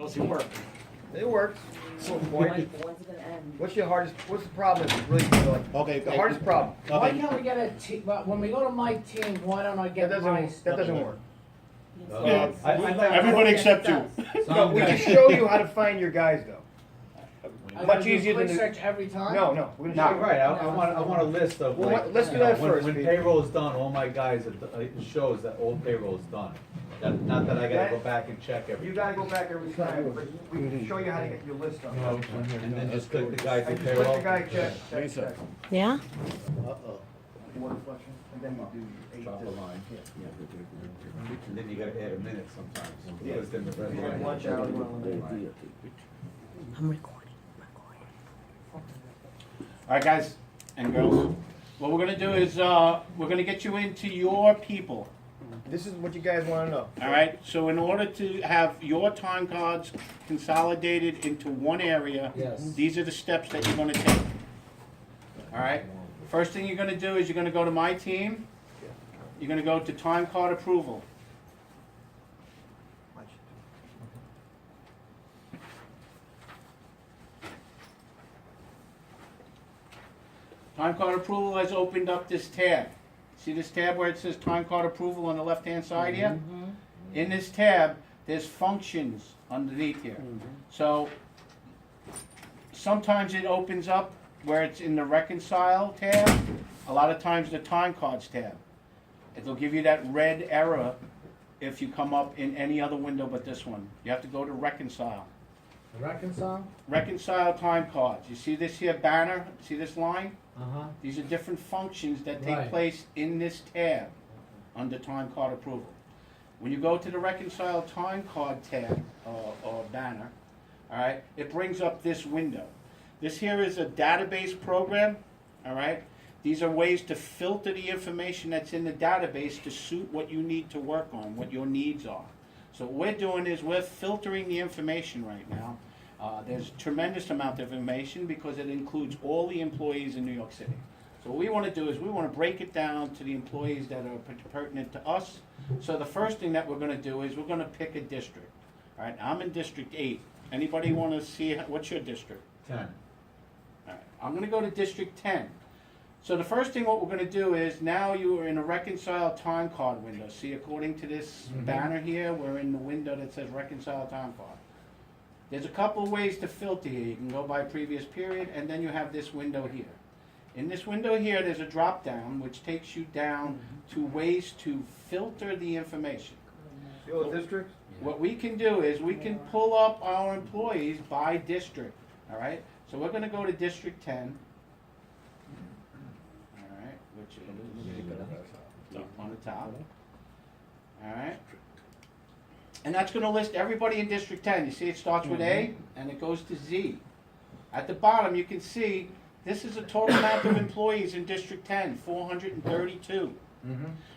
Does it work? It works. So point. When's it gonna end? What's the problem? Is really like Okay. the hardest problem. Why Okay. can't we get a team, when we go to my team, why don't I get my? That doesn't work. Yeah. Everybody except you. No, we can show you how to find your guys though. I Much gotta do easier quick than search every time? No, we're gonna show you. Right, I want a list of Well, like, let's do you know, that first, when Pete. payroll is done, all my guys, it shows that all payroll is done. Not that I gotta go back and check every. You gotta go back every time, but we can show you how to get your list on. And then just click the guys in And just click payroll. the guy check. Yeah? Uh-oh. Water flushing, and then we do 8 Drop to a line. Yeah. And then you gotta add a minute sometimes, Yeah. because then the You want red lunch hour, you want lunch hour. I'm recording. All right, guys and girls, what we're gonna do is, we're gonna get you into your people. This is what you guys wanna know. All right, so in order to have your time cards consolidated into one area, Yes. these are the steps that you're gonna take. All right, first thing you're gonna do is you're gonna go to My Team. You're gonna go to Time Card Approval. Time Card Approval has opened up this tab. See this tab where it says Time Card Approval on the left-hand side here? In this tab, there's functions underneath here. So sometimes it opens up where it's in the Reconcile tab. A lot of times the Time Cards tab. It'll give you that red error if you come up in any other window but this one. You have to go to Reconcile. Reconcile? Reconcile Time Cards. You see this here banner? See this line? Uh-huh. These are different functions that take Right. place in this tab under Time Card Approval. When you go to the Reconcile Time Card tab or banner, all right, it brings up this window. This here is a database program, all right? These are ways to filter the information that's in the database to suit what you need to work on, what your needs are. So what we're doing is we're filtering the information right now. There's a tremendous amount of information because it includes all the employees in New York City. So what we want to do is we want to break it down to the employees that are pertinent to us. So the first thing that we're going to do is we're going to pick a district. All right, I'm in District 8. Anybody want to see, what's your district? 10. All right, I'm going to go to District 10. So the first thing what we're going to do is now you are in a Reconcile Time Card window. See, according to this banner here, we're in the window that says Reconcile Time Card. There's a couple of ways to filter here. You can go by previous period, and then you have this window here. In this window here, there's a drop down which takes you down to ways to filter the information. See all the districts? What we can do is we can pull up our employees by district, all right? So we're gonna go to District 10. All right, which is on the top. All right. And that's gonna list everybody in District 10. You see it starts with A and it goes to Z. At the bottom, you can see this is a total amount of employees in District 10, 432.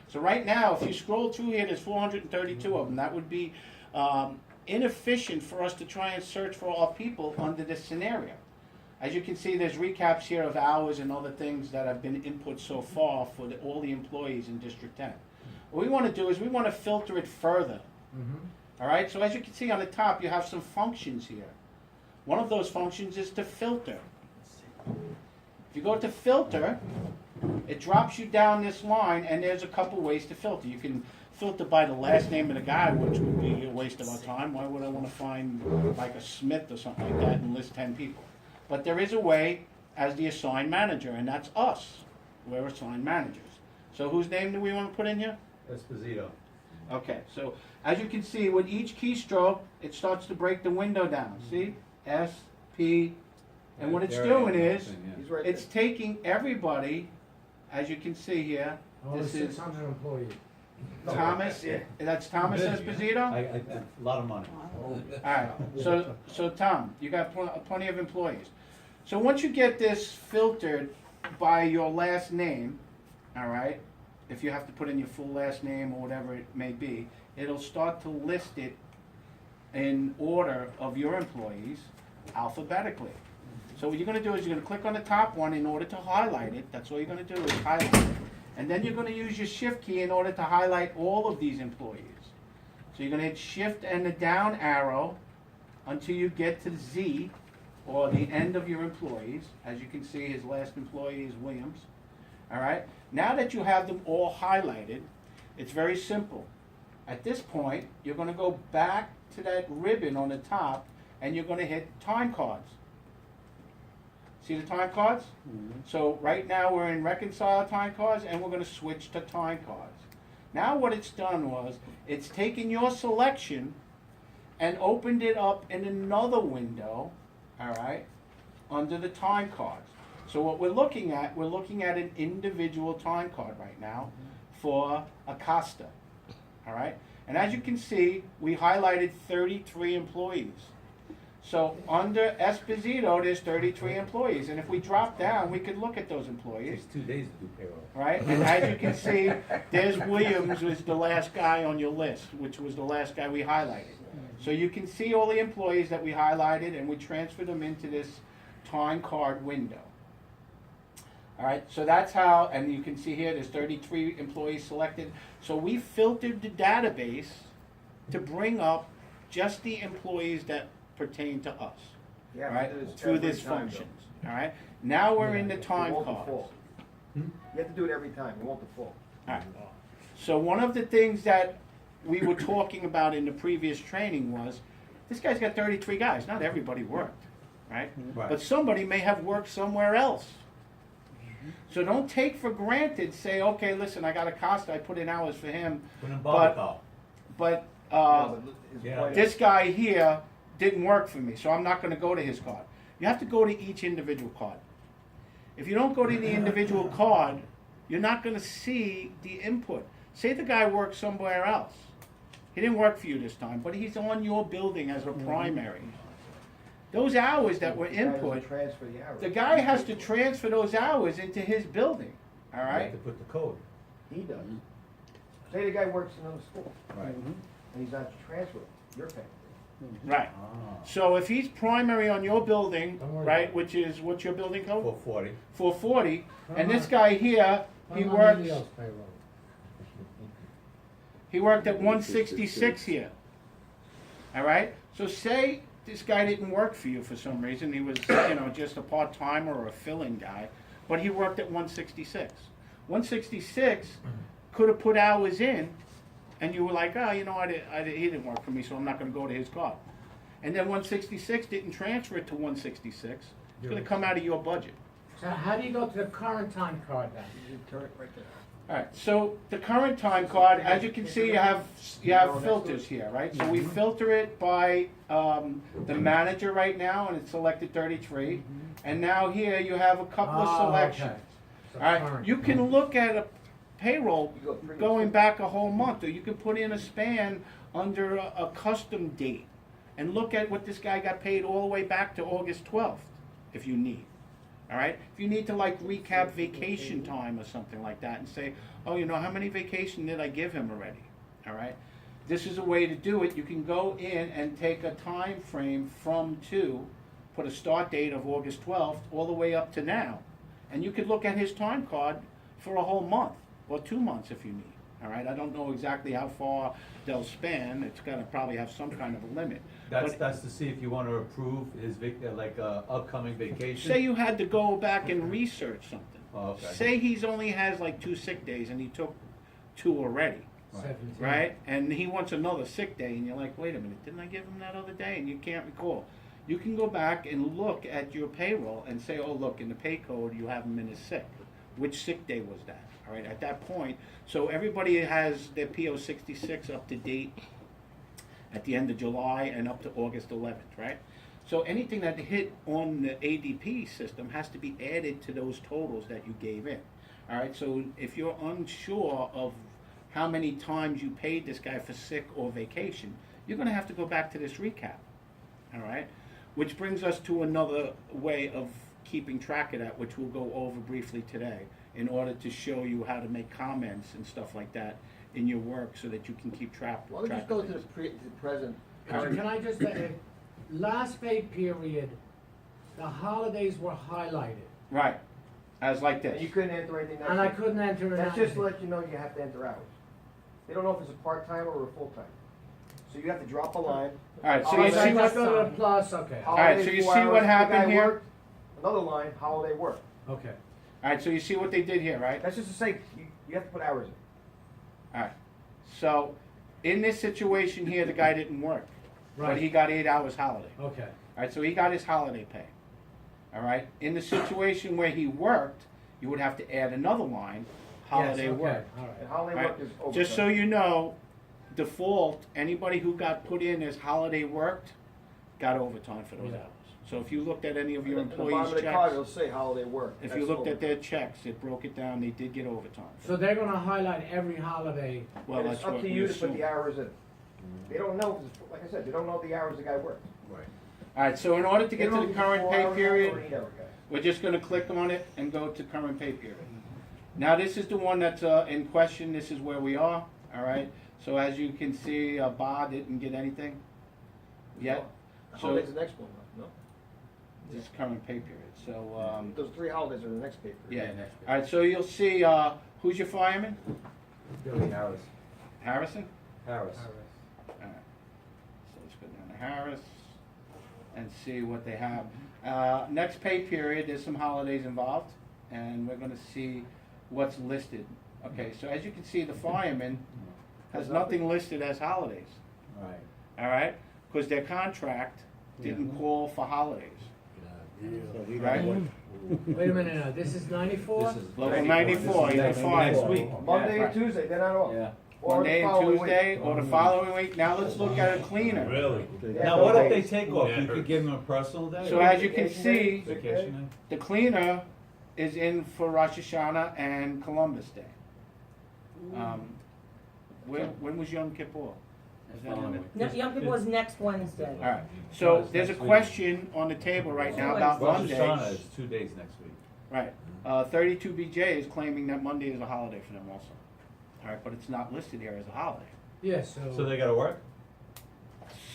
So right now, if you scroll through here, there's 432 of them. That would be inefficient for us to try and search for our people under this scenario. As you can see, there's recaps here of hours and other things that have been input so far for all the employees in District 10. What we want to do is we want to filter it further. All right, so as you can see on the top, you have some functions here. One of those functions is to filter. If you go to filter, it drops you down this line, and there's a couple ways to filter. You can filter by the last name of the guy, which would be a waste of our time. Why would I want to find like a Smith or something like that and list 10 people? But there is a way as the assigned manager, and that's us. We're assigned managers. So whose name do we want to put in here? Esposito. Okay, so as you can see, with each keystroke, it starts to break the window down. See? S, P, and what it's doing is, He's right it's taking everybody, as you can see here, Only this is 600 employees. Thomas, that's Thomas Esposito? A lot of money. Alright, so Tom, you got plenty of employees. So once you get this filtered by your last name, alright, if you have to put in your full last name or whatever it may be, it'll start to list it in order of your employees alphabetically. So what you're going to do is you're going to click on the top one in order to highlight it. That's all you're going to do is highlight it. And then you're going to use your shift key in order to highlight all of these employees. So you're going to hit shift and the down arrow until you get to Z, or the end of your employees. As you can see, his last employee is Williams. All right? Now that you have them all highlighted, it's very simple. At this point, you're going to go back to that ribbon on the top, and you're going to hit time cards. See the time cards? So right now we're in reconcile time cards, and we're going to switch to time cards. Now what it's done was, it's taken your selection and opened it up in another window, all right, under the time cards. So what we're looking at an individual time card right now for Acosta, all right? And as you can see, we highlighted 33 employees. So under Esposito, there's 33 employees, and if we drop down, we could look at those employees. Takes 2 days to do payroll. Right, and as you can see, there's Williams was the last guy on your list, which was the last guy we highlighted. So you can see all the employees that we highlighted, and we transferred them into this time card window. All right, so that's how, and you can see here, there's 33 employees selected. So we filtered the database to bring up just the employees that pertain to us. Yeah, All right, but it is through every this time, function. All right, now we're in the time It won't cards. default. You have to do it every time, it won't default. Alright. So one of the things that we were talking about in the previous training was, this guy's got 33 guys, not everybody worked, right? Right. But somebody may have worked somewhere else. So don't take for granted, say, okay, listen, I got a Costa, I put in hours for him, Couldn't but, bother call. but, No, but his yeah. point this is- guy here didn't work for me, so I'm not gonna go to his card. You have to go to each individual card. If you don't go to the individual card, you're not gonna see the input. Say the guy worked somewhere else. He didn't work for you this time, but he's on your building as a primary. Those hours that were the guy doesn't input, transfer the hours. the guy has to transfer those hours into his building, all You have right? to put the code. He does. Say the guy works in another school, Right. and he's not transferring, you're paying. Right. Ah. So if he's primary on your building, Don't worry right, about which is, what's your building code? 440. 440, and this Uh-huh. guy here, he I'm on works, Emilio's payroll. he worked at 166 here. All right? So say this guy didn't work for you for some reason, he was, just a part-timer or a fill-in guy, but he worked at 166. 166 could have put hours in, and you were like, oh, he didn't work for me, so I'm not gonna go to his card. And then 166 didn't transfer it to 166, it's gonna come out of your budget. So how do you go to the current time card then? You turn it right there. Alright, so the current time card, as you can see, you have filters here, right? So we filter it by the manager right now, and it's selected 33. And now here you have a couple of Oh, selections. okay. So Alright, current. you can look at a payroll You go three- going back a whole month, or you can put in a span under a custom date and look at what this guy got paid all the way back to August 12th, if you need. All right, if you need to like recap vacation time or something like that and say, oh, how many vacation did I give him already? All right, this is a way to do it. You can go in and take a time frame from to, put a start date of August 12th all the way up to now, and you could look at his time card for a whole month or 2 months if you need. All right, I don't know exactly how far they'll span. It's gonna probably have some kind of a limit. But That's to see if you want to approve his upcoming vacation. say you had to go back and research something. Oh, okay. Say he's only has like 2 sick days and he took 2 already, 17. right? And he wants another sick day and you're like, wait a minute, didn't I give him that other day? And you can't recall. You can go back and look at your payroll and say, oh, look, in the pay code, you have him in his sick. Which sick day was that? All right, at that point, so everybody has their PO 66 up to date at the end of July and up to August 11th, right? So anything that hit on the ADP system has to be added to those totals that you gave in. All right, so if you're unsure of how many times you paid this guy for sick or vacation, you're gonna have to go back to this recap, all right? Which brings us to another way of keeping track of that, which we'll go over briefly today, in order to show you how to make comments and stuff like that in your work so that you can keep track Why don't we track just go of to the things. present? Can I just say, last pay period, the holidays were highlighted, Right, as like And you this. couldn't enter anything else. and I couldn't enter it. That's just to let you know you have to enter hours. They don't know if it's a part-timer or a full-time. So you have to drop a line. Alright, so Oh, you that's see Let's what, go to the plus, okay, Alright, so you see what happened here? Another line, holiday work. okay. alright, so you see what they did here, right? That's just to say, you have to put hours in. Alright, so, in this situation here, the guy didn't work, but Right. he got 8 hours holiday. Okay, Alright, so he got his holiday pay. Alright, in the situation where he worked, you would have to add another line, holiday yes, okay, work. all And right. holiday Alright, work is overtime. just so you know, default, anybody who got put in as holiday worked, got overtime for those Yeah. hours. So if you looked at any of your At the bottom employees' of the card, it'll checks, say holiday work. if That's you looked at overtime. their checks, it broke it down, they did get overtime. So they're gonna highlight every holiday, Well, And that's it's up what to we you to assume. put the hours in. They don't know, 'cause like I said, they don't know the hours the guy worked. Alright, so in order to They get don't to know the if it's a current 4 pay hour guy period, or 8 hour guy. we're just gonna click on it and go to current pay period. Now, this is the one that's in question, this is where we are, alright? So as you can see, Bob didn't get anything yet, so Holiday's the next one, no? this is current pay period, so, Those 3 holidays are the next paper. yeah. Alright, so you'll see, who's your fireman? Billy Harris. Harrison? Harris. Alright, so let's go down to Harris and see what they have. Next pay period, there's some holidays involved, and we're gonna see what's listed. Okay, so as you can see, the fireman has nothing listed as holidays, Right. alright? Because their contract didn't call for holidays, So he Right. got one. wait a minute now, this is 94? This is Local 94, This is you're next fine. week. Monday Yeah. and Tuesday, they're not off. Yeah. Or the Monday and following week. Tuesday, or the following week. Now let's look at a cleaner. Really? Now, what if they days. take off? Yeah, You it could hurts. give them a personal day? So as you can see, Vacation day? the cleaner is in for Rosh Hashanah and Columbus Day. When was Yom Kippur? Is that in No, Yom Kippur was next Wednesday. All right, so there's a question on the table right now about Rosh Hashanah Mondays. is 2 days next week. Right, 32 BJ is claiming that Monday is a holiday for them also. All right, but it's not listed here as a holiday. Yeah, So they gotta work?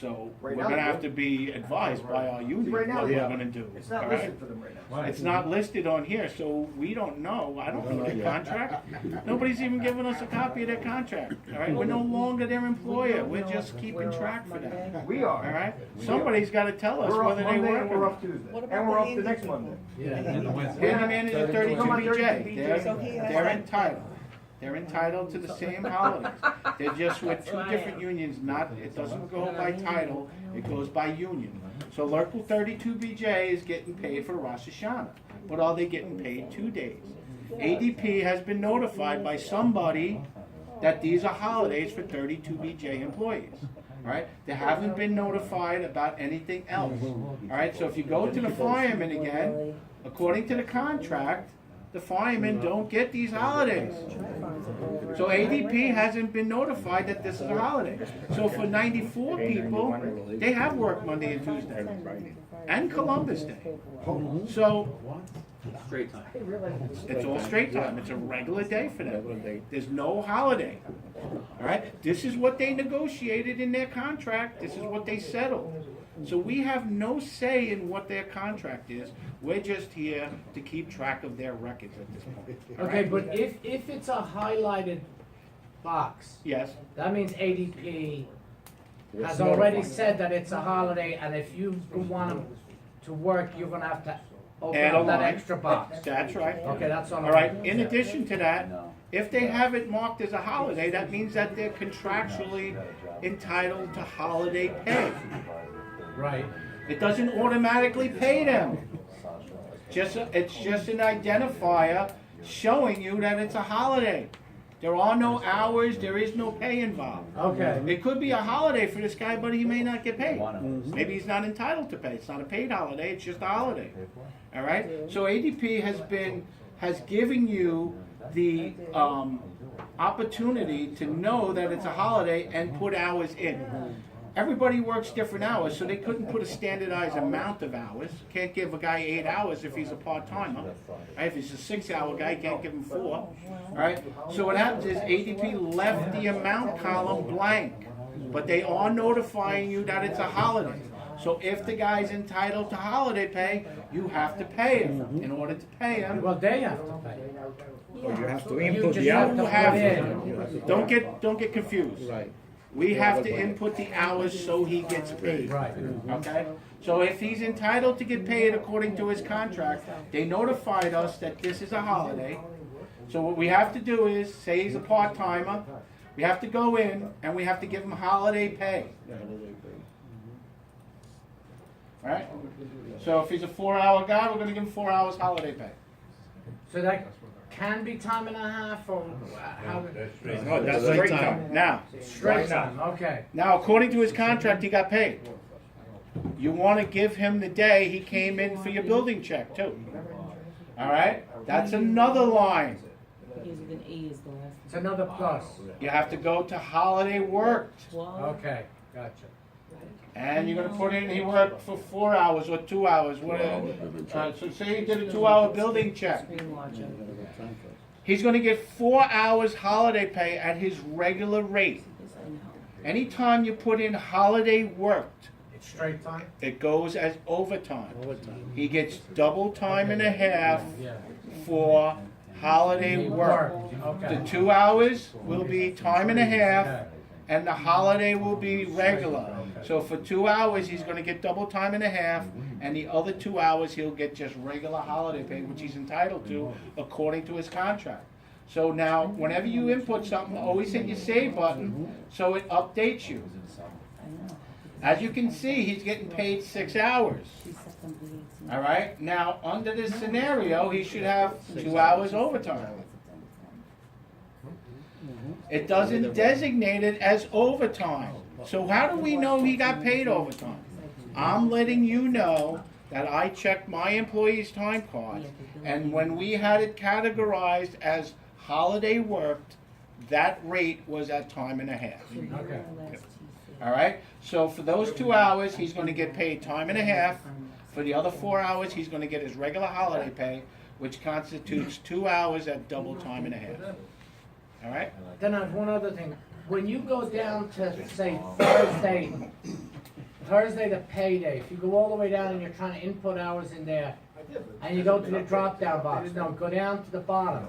So we're Right now gonna they have do. to be advised by our union Right now what they we're do. gonna do. It's not all right? listed for them right now. Right. It's not listed on here, so we don't know. I don't know their contract. Nobody's even given us a copy of their contract, all right? We're no longer their employer. We're just keeping track for them, We all are. right? Somebody's gotta tell us We're off whether they Monday work and or we're not. off Tuesday. What And about we're the off the Indian next people? Monday. Yeah. And the Wednesday. Handyman is a 32 Come on, 32 BJ. BJ. So he has They're that. entitled. They're entitled to the same holidays. They're just with two different unions, not, it doesn't go by title, it goes by union. So local 32 BJ is getting paid for Rosh Hashanah, but are they getting paid 2 days? ADP has been notified by somebody that these are holidays for 32 BJ employees. Right? They haven't been notified about anything else. Alright, so if you go to the firemen again, according to the contract, the firemen don't get these holidays. So ADP hasn't been notified that this is a holiday. So for 94 people, they have work Monday and Tuesday, and Columbus Day. So Straight time. it's all straight time, it's a regular day for them. There's no holiday. All right, this is what they negotiated in their contract, this is what they settled. So we have no say in what their contract is, we're just here to keep track of their records at this point. all Okay, right? but if it's a highlighted box, Yes, that means ADP has already said that it's a holiday, and if you want them to work, you're gonna have to open Add a up that line. extra box. that's right. Okay, that's on. All right, in addition to that, if they have it marked as a holiday, that means that they're contractually entitled to holiday pay. Right. It doesn't automatically pay them. It's just an identifier showing you that it's a holiday. There are no hours, there is no pay involved. Okay. It could be a holiday for this guy, but he may not get paid. Maybe he's not entitled to pay. It's not a paid holiday, it's just a holiday. All right? So ADP has given you the opportunity to know that it's a holiday and put hours in. Everybody works different hours, so they couldn't put a standardized amount of hours. Can't give a guy 8 hours if he's a part-timer. Right? If he's a 6-hour guy, can't give him 4. All right? So what happens is ADP left the amount column blank, but they are notifying you that it's a holiday. So if the guy's entitled to holiday pay, you have to pay him. In order to pay him, Well, they have to pay. You have to You input just the have hours. to you have put to. in. Don't get confused. Right. we have to input the hours so he gets paid. Right. Okay? So if he's entitled to get paid according to his contract, they notified us that this is a holiday. So what we have to do is, say he's a part-timer, we have to go in and we have to give him holiday pay. Right? So if he's a 4-hour guy, we're gonna give him 4 hours holiday pay. So that can be time and a half, or how? No, that's straight time. Now, Straight time, okay. now according to his contract, he got paid. You wanna give him the day he came in for your building check too. Alright? That's another line. Is with an E is the last. It's another plus. You have to go to holiday worked. Okay, gotcha. And you're gonna put in, he worked for 4 hours or 2 hours, whatever. So say he did a 2-hour building check. Screen watcher. He's gonna get 4 hours holiday pay at his regular rate. This I know. Anytime you put in holiday worked, It's straight time? it goes as overtime. He gets double time and a half Yeah. for holiday work. Okay. The 2 hours will be time and a half, Okay. and the holiday will be regular. So for 2 hours, he's gonna get double time and a half, and the other 2 hours, he'll get just regular holiday pay, which he's entitled to according to his contract. So now, whenever you input something, always hit your save button, so it updates you. I know. As you can see, he's getting paid 6 hours. She said something 18. All right, now, under this scenario, he should have 2 hours overtime. It doesn't designate it as overtime. So how do we know he got paid overtime? I'm letting you know that I checked my employee's time card, and when we had it categorized as holiday worked, that rate was at time and a half. Okay. All right, so for those 2 hours, he's gonna get paid time and a half. For the other 4 hours, he's gonna get his regular holiday pay, which constitutes 2 hours at double time and a half. All right? Then I have one other thing. When you go down to, say, Thursday to payday, if you go all the way down and you're trying to input hours in there, and you go to the drop-down box, no, go down to the bottom.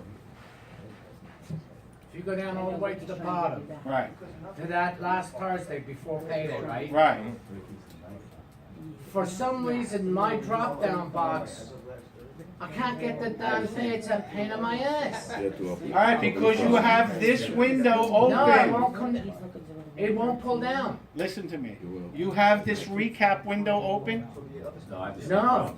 If you go down all the way to the bottom, Right, to that last Thursday before payday, right? right. For some reason, my drop-down box, I can't get the damn thing, it's a pain in my ass. All right, because you have this window No, it open. won't come, it won't pull down. Listen to me. You have this recap window open? No.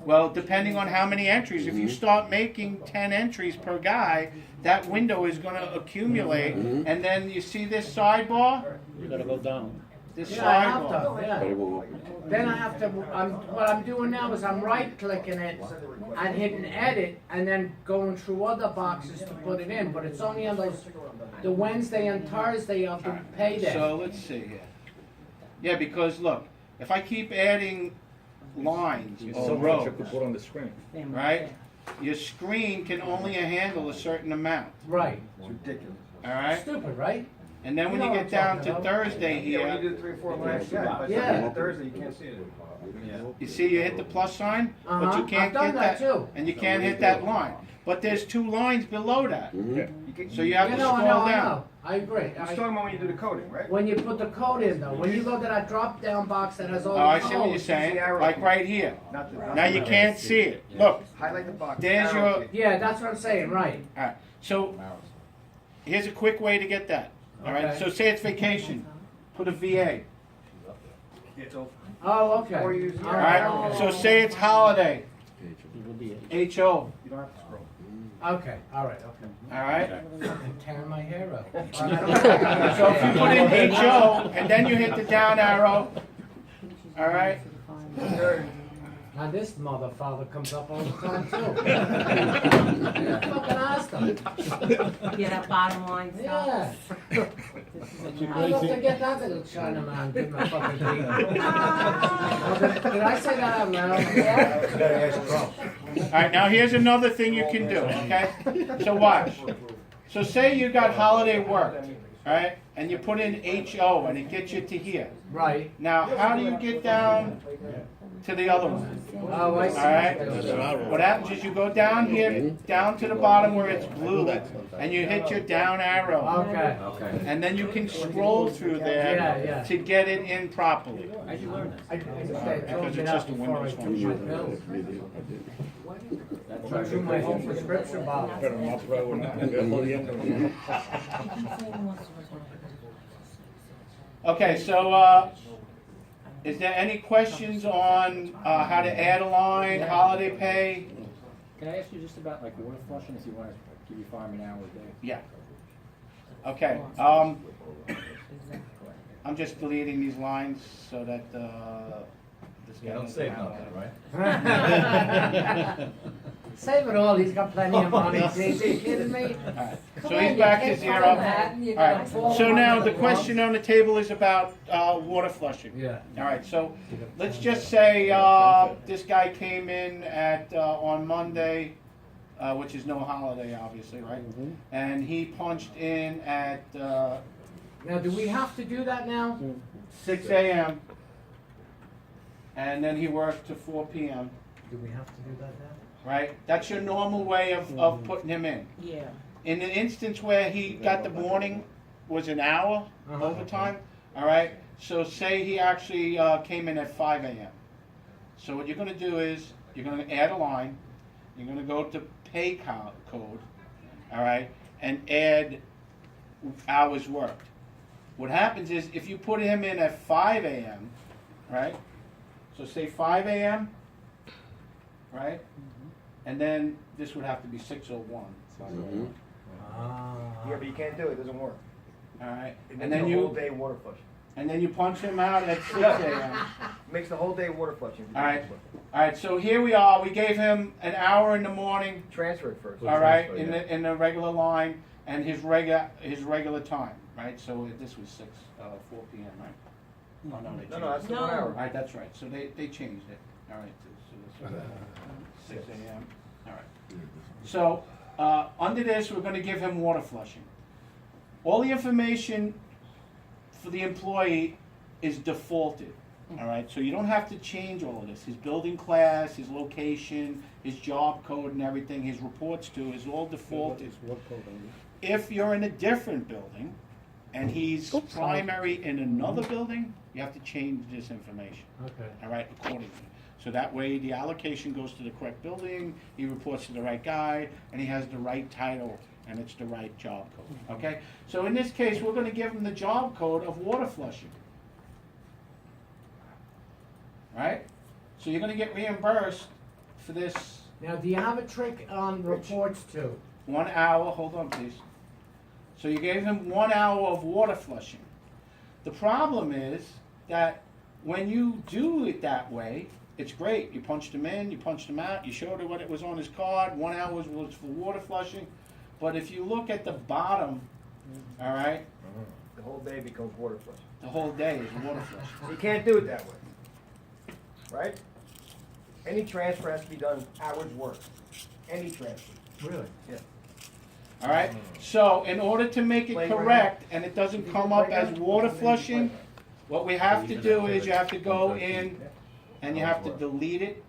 Well, depending on how many entries, if you start making 10 entries per guy, that window is gonna accumulate, and then you see this sidebar? You gotta go down. This Yeah, I have sidebar. to, yeah. Then I have to, what I'm doing now is I'm right-clicking it and hitting edit, and then going through other boxes to put it in, but it's only on those, the Wednesday and Thursday of the payday. So let's see here. Yeah, because look, if I keep adding lines or So much rows, you could put on the screen. right? Your screen can only handle a certain amount, Right. It's ridiculous. all right? Stupid, right? And then when You you know get what I'm down talking to about. Thursday Yeah, when you here, do 3 or 4 lines, yeah, but Yeah. Thursday, you can't see it. you see you hit the plus sign, but Uh-huh. you can't I've done get that that, too. and you can't hit that line. But there's 2 lines below that, so you have to I scroll know, down. I agree. You're talking about when you do the coding, right? When you put the code in though, when you go to that drop-down box that has all Oh, the I see what you're codes. saying, the arrow like key. right here. Not the- Now you can't see it. Look, Highlight the box. There's arrow your- key. Yeah, that's what I'm saying, right. alright, so here's a quick way to get that. Alright, Okay. so say it's vacation, put a VA. It's open. Oh, okay. Or use- All right, Alright, okay. so say it's holiday, HO, You don't have to scroll. Okay, all right, okay. alright? I'm tearing my hair out. So if you put in HO, and then you hit the down arrow, alright? Now this motherfucker comes up all the time too. Fucking asked him. Yeah, that bottom line Yeah. stuff. I'd love to get that little China man, give him a fucking beat. Oh, did I say that out loud? Yeah. Alright, now here's another thing you can do, okay? So watch. So say you got holiday work, alright? and you put in HO, and it gets you to here. Right. Now, how do you get down to the other one? Oh, I see. All right? What happens is you go down here, down to the bottom where it's blue, and you hit your down arrow. Okay. And then you can scroll through Yeah, there yeah. to get it in properly. How'd you learn that? I Because told it's you just that a before I Windows took phone. my pills. Went through my whole prescription bottle. Better not throw it out. Hold the end of it. Okay, so, is there any questions on, how to add a line, holiday pay? Can I ask you just about like water flushing, if you want to give you fireman hour a day? Yeah. Okay, I'm just deleting these lines so that, this guy You don't doesn't save have nothing, that. right? Save it all, he's got plenty of money, is he kidding me? Alright, Come so on, he's you back to can't zero. find that and you're Alright, gonna so fall now under the the question on the table is about, water flushing. Yeah. Alright, so let's just say, this guy came in at, on Monday, which is no holiday, obviously, right? And he punched in at, Now, do we have to do that now? 6 a.m. And then he worked to 4 p.m., Do we have to do that now? right? That's your normal way of putting him in. Yeah. In the instance where he got the morning, was an hour Uh-huh. overtime, all right? So say he actually came in at 5 a.m. So what you're gonna do is, you're gonna add a line, you're gonna go to pay code, all right? And add hours worked. What happens is, if you put him in at 5 a.m., right? So say 5 a.m., right? And then this would have to be 6:01. Yeah, but you can't do it, it doesn't work. All right, It and makes then the whole you day water flushing. and then you punch him out at 6 a.m. Makes the whole day water flushing. All right, all right. So here we are. We gave him an hour in the morning. Transfer it first. All right, transfer, yeah. in the regular line and his regular time. Right. So this was 4 p.m. Right? Oh no, they changed No, no, that's the No. 1 hour. All right, that's right. So they changed it. All right. So this was 6 a.m. All right. So under this, we're going to give him water flushing. All the information for the employee is defaulted. All right. So you don't have to change all of this. His building class, his location, his job code, and everything. His reports to is all defaulted. If you're in a different building and he's primary in another building, you have to change this information. Okay. All right, accordingly. So that way the allocation goes to the correct building, he reports to the right guy, and he has the right title, and it's the right job code, okay? So in this case, we're gonna give him the job code of water flushing. Right? So you're gonna get reimbursed for this Now, do you have a trick on reports too? 1 hour, hold on please. So you gave him 1 hour of water flushing. The problem is that when you do it that way, it's great. You punched him in, you punched him out, you showed her what it was on his card, 1 hour was for water flushing. But if you look at the bottom, all right, The whole day becomes water flushing. the whole day is water flushing. So you can't do it that way. Right? Any transfer has to be done hours worked. Any transfer. Really? All right, so in order to make it Playground. correct and it doesn't come up as water flushing, what we have to do is you have to go in and you have to delete it.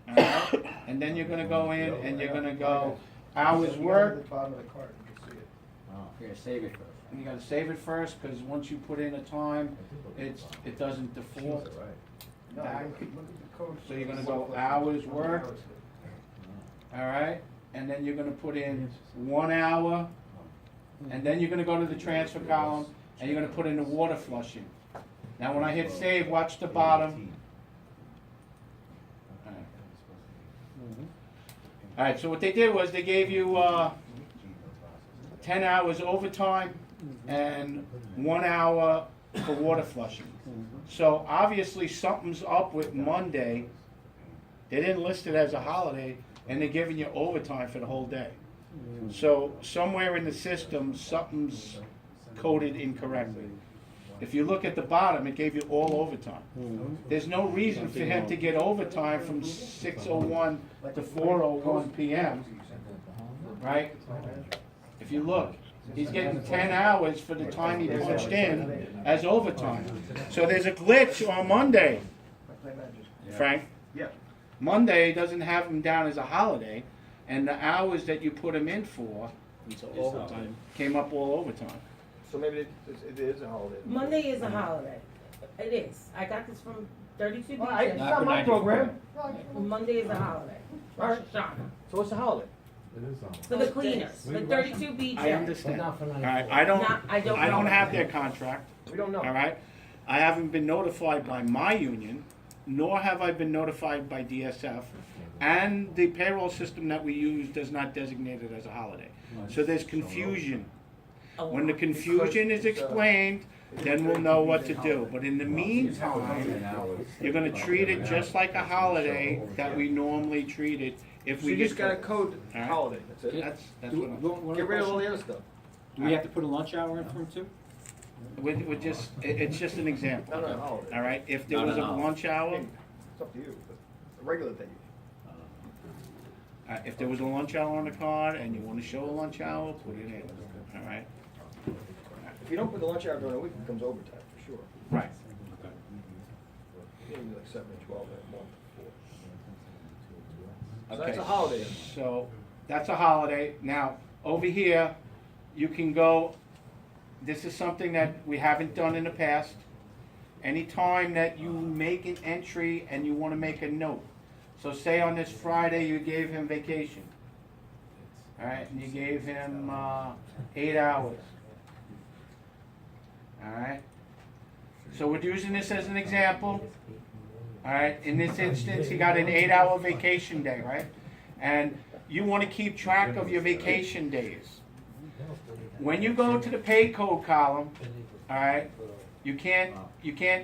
All right, and then you're gonna go in and you're gonna go hours worked. Here, save it first. And you gotta save it first, because once you put in a time, it doesn't default back. So you're gonna go hours worked, all right? And then you're gonna put in 1 hour, and then you're gonna go to the transfer column, and you're gonna put in the water flushing. Now, when I hit save, watch the bottom. All right, so what they did was they gave you 10 hours overtime and 1 hour for water flushing. So obviously something's up with Monday. They didn't list it as a holiday, and they're giving you overtime for the whole day. So somewhere in the system, something's coded incorrectly. If you look at the bottom, it gave you all overtime. There's no reason for him to get overtime from 6:01 to 4:01 p.m., right? If you look, He's getting 10 hours for the time he punched in as overtime. So there's a glitch on Monday, Frank. Yeah. Monday doesn't have him down as a holiday, and the hours that you put him in for came up all overtime. So maybe it is a holiday. Monday is a holiday. It is. I got this from 32 Well, it's Beach. not my program. Monday is a holiday. Rosh Hashanah. So it's a holiday. For the cleaners, for 32 Beach. I understand. But not for All 94. right, I don't I don't know. have their contract. We don't know. All right, I haven't been notified by my union, nor have I been notified by DSF, and the payroll system that we use does not designate it as a holiday. So there's confusion. When the confusion is explained, then we'll know what to do. But in the meantime, you're gonna treat it just like a holiday that we normally treat it if So we you get. just gotta code All right. holiday, that's it. That's what I'm. Get rid of all the other stuff. Do we have to put a lunch hour in for him too? We're just, it's just an example. No, holiday. All right, if there Not was a an hour. lunch hour, It's up to you, but a regular thing. if there was a lunch hour on the card and you wanna show a lunch hour, put it in, all right? If you don't put the lunch hour during the week, it becomes overtime, for sure. Right. Maybe like 7 and 12 and 1. So Okay. that's a holiday. So, that's a holiday. Now, over here, you can go, this is something that we haven't done in the past. Anytime that you make an entry and you wanna make a note. So say on this Friday, you gave him vacation. All right, and you gave him, 8 hours. All right? So we're using this as an example. All right, in this instance, he got an 8-hour vacation day, right? And you want to keep track of your vacation days. When you go to the pay code column, all right, you can't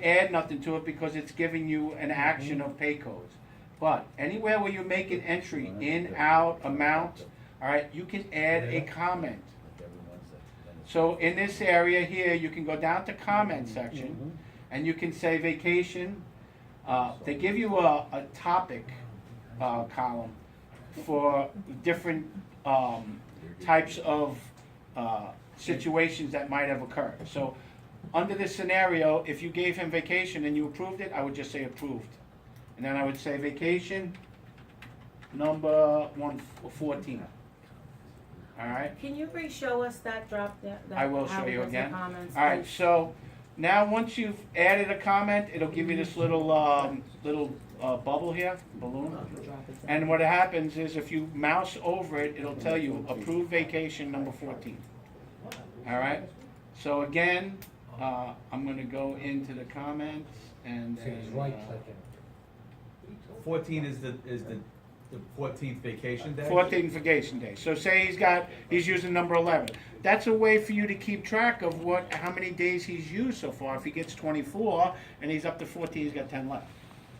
add nothing to it because it's giving you an action of pay codes. But anywhere where you make an entry, in, out, amount, all right, you can add a comment. So in this area here, you can go down to comment section, and you can say vacation. They give you a topic column for different types of situations that might have occurred. So under this scenario, if you gave him vacation and you approved it, I would just say approved. And then I would say vacation number 114. All right? Can you re-show us that drop, that? I will how show it you goes in again. comments, All right, please? so now once you've added a comment, it'll give you this little bubble here, balloon. Drop it down. And what happens is if you mouse over it, it'll tell you approve vacation number 14. All right? So again, I'm gonna go into the comments and then, 14 is the 14th vacation day? 14th vacation day. So say he's using number 11. That's a way for you to keep track of how many days he's used so far. If he gets 24 and he's up to 14, he's got 10 left.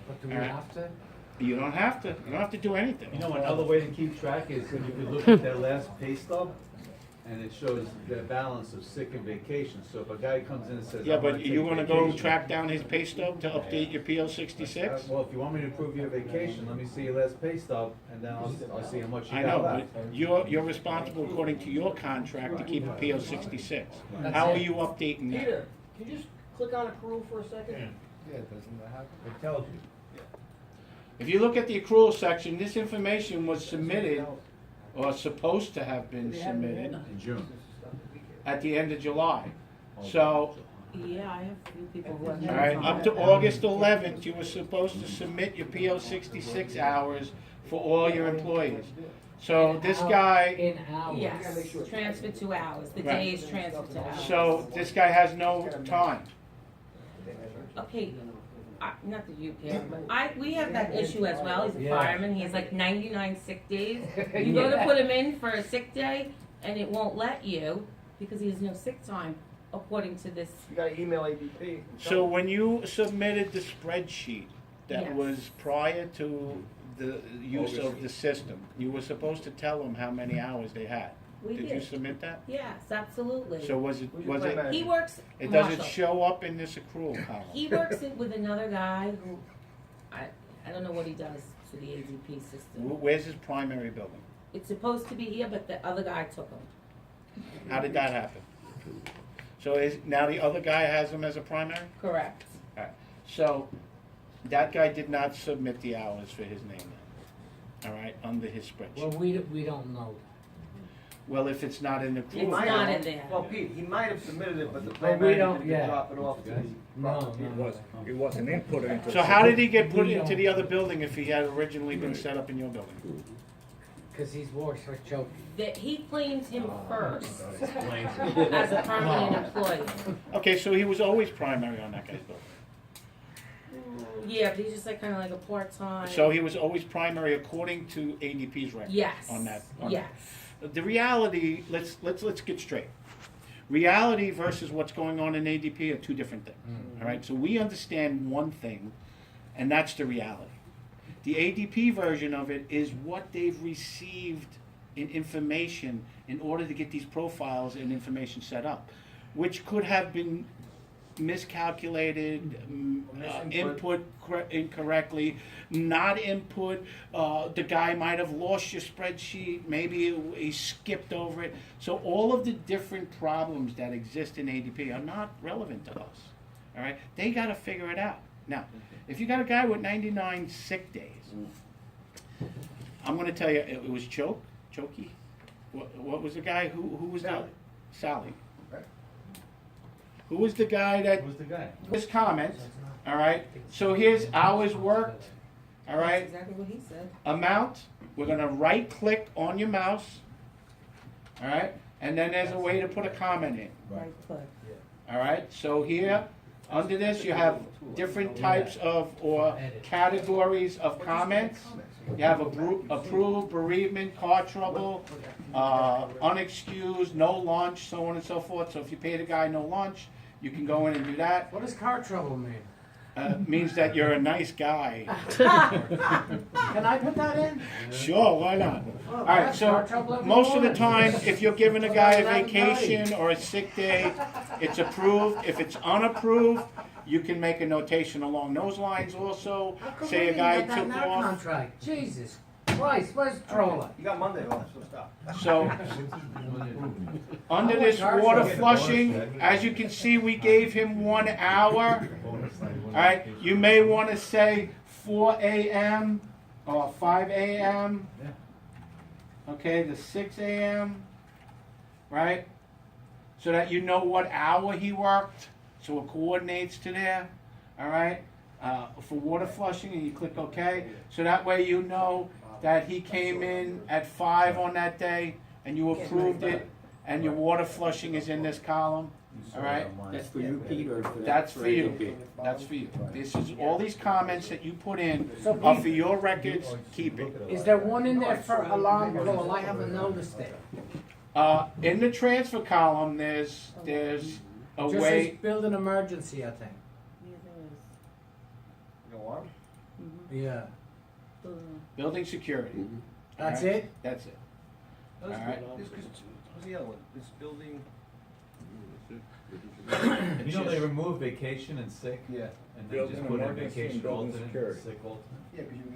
But do we All right. have to? You don't have to. You don't have to do anything. You know, another way to keep track is you could look at their last pay stub, and it shows their balance of sick and vacation. So if a guy comes in and says, Yeah, "I wanna but take you wanna go vacation," track down his pay stub to update your PO 66? Well, if you want me to approve your vacation, let me see your last pay stub, and then I'll see how much you I got know, left. but you're responsible according to your contract to keep a PO 66. How are you updating that? Peter, can you just click on accrual for a second? Yeah, doesn't that happen? It tells you. If you look at the accrual section, this information was submitted, or supposed to have been submitted, In June. at the end of July. So, Yeah, I have a few people who have. all right, up to August 11th, you were supposed to submit your PO 66 hours for all your employees. So this guy, In hours. Yes, transfer to hours, the Right. days transfer to hours. so this guy has no time. Okay, not that you care, but we have that issue as well, he's a Yeah. fireman, he has like 99 sick days. You go to put him in for a sick day, and it won't let you, because he has no sick time, according to this. You gotta email ADP. So when you submitted the spreadsheet that Yes. was prior to the use of the system, you were supposed to tell them how many hours they had. We Did you did. submit that? Yes, absolutely. So was Who's your it, plan manager? He works, it doesn't Marshall. show up in this accrual column? He works it with another guy who, I don't know what he does to the ADP system. Where's his primary building? It's supposed to be here, but the other guy took him. How did that happen? So now the other guy has him as a primary? Correct. Alright, so that guy did not submit the hours for his name then, alright, under his Well, spreadsheet. we don't know. Well, if it's not in the It's group, not in there. Well, Pete, he might have submitted it, but the But plan we manager don't- didn't yeah. drop it off to his No, property. no. It wasn't input into. so how did he get put We into don't- the other building if he had originally been set up in your building? Cause he's works for Choke. That he claims him first Explains as a permanent employee. Okay, so he was always primary on that guy's building. Yeah, but he's just like kind of like a part-time. So he was always primary according to ADP's record. Yes. On that. on Yes. that. The reality, let's get straight. Reality versus what's going on in ADP are two different things. All right, so we understand one thing, and that's the reality. The ADP version of it is what they've received in information in order to get these profiles and information set up, which could have been miscalculated, input incorrectly, not input. The guy might have lost your spreadsheet. Maybe he skipped over it. So all of the different problems that exist in ADP are not relevant to us. All right, they got to figure it out. Now, if you got a guy with 99 sick days, I'm going to tell you, it was Chokey. What was the guy who was Sally. the Sally? Right. Who was the guy that Who's the guy? his comments? All right. So here's hours worked. All That's right. exactly what he said. Amount. We're gonna right click on your mouse. All right. And then there's a way to put a comment in. Right click. All right. So here, under this, you have different types of or categories of comments. You have approved, bereavement, car trouble, unexcused, no lunch, so on and so forth. So if you pay the guy no lunch, you can go in and do that. What does car trouble mean? Means that you're a nice guy. Can I put that in? Sure, why not? Oh, All right, that's so car trouble every most of the morning. time, if you're giving a guy a Well, that's vacation or a sick day, it's approved. If it's unapproved, you can make a notation along those lines also. How come Say we a didn't guy get that in took our off. contract? Jesus Christ, where's the Troller? You got Monday off, so stop. So, under this water flushing, as you can see, we gave him 1 hour. All right, you may want to say 4 a.m. or 5 a.m. Okay, the 6 a.m. Right? So that you know what hour he worked, so it coordinates to there. All right? For water flushing, and you click OK. So that way you know that he came in at 5 on that day, and you approved it, and your water flushing is in this column. All right? That's for you, Pete, or for that? That's for you. ADP? That's for you. This is, all these comments that you put in So are Pete- for your records, keep it. Is there one in there for alarm call? I haven't noticed it. In the transfer column, there's a Just way, says build an emergency, I think. Yeah, there You know what? Yeah. is. building security. That's Alright? it? That's it. What's Alright. the other one? This building? You know, they remove vacation and sick, Yeah. and then Building just put in emergency and vacation building alternate, security. sick alternate. Yeah, because you